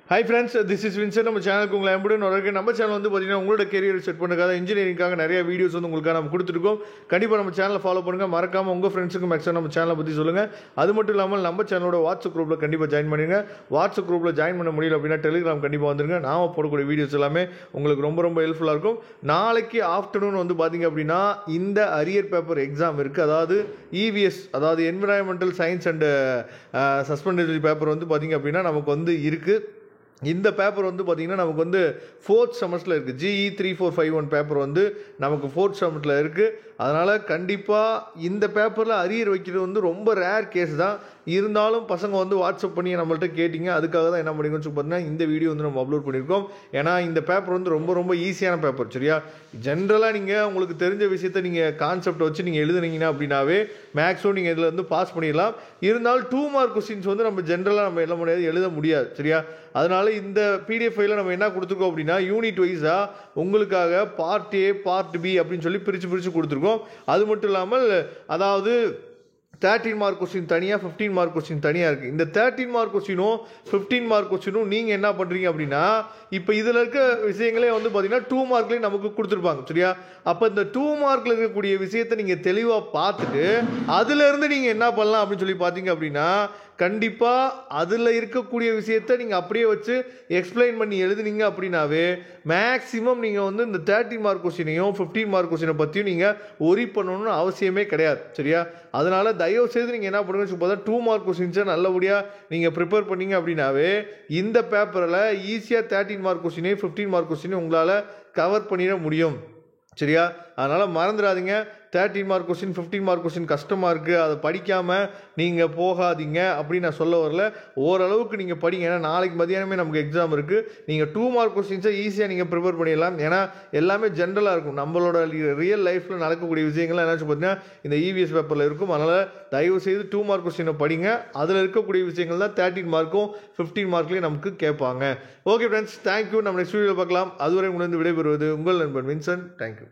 Hi friends, this is Vincent. நம்ம சேனலுக்கு உங்களை அன்புடன் வரவேற்க. நம்ம சேனல் வந்து பார்த்தீங்கன்னா உங்களோட கெரியர் செட் பண்ணுறதுக்காக இன்ஜினியரிங்காக நிறைய வீடியோஸ் வந்து உங்களுக்காக நம்ம கொடுத்துருக்கோம். கண்டிப்பாக நம்ம சேனலை ஃபாலோ பண்ணுங்கள். மறக்காமல் உங்கள் ஃப்ரெண்ட்ஸுக்கு மேக்ஸிமம் நம்ம சேனலை பற்றி சொல்லுங்கள். அது மட்டும் இல்லாமல் நம்ம சேனலோட வாட்ஸ்அப் குரூப்பில் கண்டிப்பாக ஜாயின் பண்ணுங்க. வாட்ஸ்அப் குரூப்பில் ஜாயின் பண்ண முடியல அப்படின்னா டெலிகிராம் கண்டிப்பாக வந்துருங்க. நாம் போடக்கூடிய வீடியோஸ் எல்லாமே உங்களுக்கு ரொம்ப ஹெல்ப்ஃபுல்லாக இருக்கும். நாளைக்கு ஆஃப்டர்நூன் வந்து பார்த்தீங்க அப்படின்னா இந்த அரியர் பேப்பர் எக்ஸாம் இருக்குது. அதாவது EVS, அதாவது என்விரான்மெண்டல் சயின்ஸ் அண்ட் சஸ்பெண்டரி பேப்பர் வந்து பார்த்தீங்க அப்படின்னா நமக்கு வந்து இருக்குது. இந்த பேப்பர் வந்து பார்த்திங்கன்னா நமக்கு வந்து 4th செமஸ்டரில் இருக்குது. GE 3451 பேப்பர் வந்து நமக்கு 4th செமஸ்டரில் இருக்குது. அதனால் கண்டிப்பாக இந்த பேப்பரில் அரியர் வைக்கிறது வந்து ரொம்ப ரேர் கேஸ் தான். இருந்தாலும் பசங்க வந்து வாட்ஸ்அப் பண்ணி நம்மள்ட்ட கேட்டிங்க. அதுக்காக தான் என்ன பண்ணிக்கணும்னு சொல்லி பார்த்தீங்கன்னா இந்த வீடியோ வந்து நம்ம அப்லோட் பண்ணியிருக்கோம். ஏன்னா இந்த பேப்பர் வந்து ரொம்ப ஈஸியான பேப்பர். சரியா, ஜென்ரலாக நீங்கள் உங்களுக்கு தெரிஞ்ச விஷயத்தை நீங்கள் கான்செப்டை வச்சு நீங்கள் எழுதுனீங்கன்னா அப்படின்னாவே மேக்ஸிமம் நீங்கள் இதில் வந்து பாஸ் பண்ணிடலாம். இருந்தாலும் 2 மார்க் கொஸ்டின்ஸ் வந்து நம்ம ஜென்ரலாக நம்ம எழுத முடியாது. சரியா, அதனால இந்த PDF ஃபைலில் நம்ம என்ன கொடுத்துருக்கோம் அப்படின்னா யூனிட் வைஸாக உங்களுக்காக பார்ட் A, பார்ட் B அப்படின்னு சொல்லி பிரித்து கொடுத்துருக்கோம். அது மட்டும் இல்லாமல் அதாவது 13 மார்க் கொஸ்டின் தனியாக, 15 மார்க் கொஸ்டின் தனியாக இருக்குது. இந்த 13 மார்க் கொஸ்டினும் 15 மார்க் கொஸ்டினும் நீங்கள் என்ன பண்ணுறீங்க அப்படின்னா இப்போ இதில் இருக்க விஷயங்களே வந்து பார்த்தீங்கன்னா 2 மார்க்லேயும் நமக்கு கொடுத்துருப்பாங்க. சரியா, அப்போ இந்த 2 மார்க்கில் இருக்கக்கூடிய விஷயத்தை நீங்கள் தெளிவாக பார்த்துட்டு அதிலேருந்து நீங்கள் என்ன பண்ணலாம் அப்படின்னு சொல்லி பார்த்தீங்க அப்படின்னா கண்டிப்பாக அதில் இருக்கக்கூடிய விஷயத்தை நீங்கள் அப்படியே வச்சு எக்ஸ்பிளைன் பண்ணி எழுதுனீங்க அப்படின்னாவே மேக்ஸிமம் நீங்கள் வந்து இந்த 13 மார்க் கொஸ்டினையும் 15 மார்க் கொஸ்டினை பற்றியும் நீங்கள் ஒரி பண்ணணும்னு அவசியமே கிடையாது. சரியா, அதனால் தயவுசெய்து நீங்கள் என்ன பண்ணுங்கன்னு சொல்லி 2 மார்க் கொஸ்டின்ஸை நல்லபடியாக நீங்கள் ப்ரிப்பேர் பண்ணீங்க அப்படின்னாவே இந்த பேப்பரில் ஈஸியாக 13 மார்க் கொஸ்டினையும் 15 மார்க் கொஸ்டினையும் உங்களால் கவர் பண்ணிட முடியும். சரியா, அதனால் மறந்துடாதீங்க. 13 மார்க் கொஸ்டின் 15 மார்க் கொஸ்டின் கஷ்டமாக இருக்குது, அதை படிக்காமல் நீங்கள் போகாதீங்க அப்படின்னு நான் சொல்ல வரல. ஓரளவுக்கு நீங்கள் படிங்க. ஏன்னா நாளைக்கு மதியானமே நமக்கு எக்ஸாம் இருக்குது. நீங்கள் 2 மார்க் கொஸ்டின்ஸை ஈஸியாக நீங்கள் ப்ரிப்பேர் பண்ணிடலாம். ஏன்னா எல்லாமே ஜென்ரலாக இருக்கும். நம்மளோட ரியல் லைஃப்பில் நடக்கக்கூடிய விஷயங்கள்லாம் என்ன பார்த்தீங்கன்னா இந்த EVS பேப்பரில் இருக்கும். அதனால் தயவுசெய்து 2 மார்க் கொஸ்டினை படிங்க. அதில் இருக்கக்கூடிய விஷயங்கள் தான் 13 மார்க்கும் 15 மார்க்லேயும் நமக்கு கேட்பாங்க. Okay friends, thank you. நம்ம நெக்ஸ்ட் வீடியோவில் பார்க்கலாம். அதுவரை உங்களிருந்து விடைபெறுவது உங்கள் நண்பன் வின்சென்ட். தேங்க்யூ.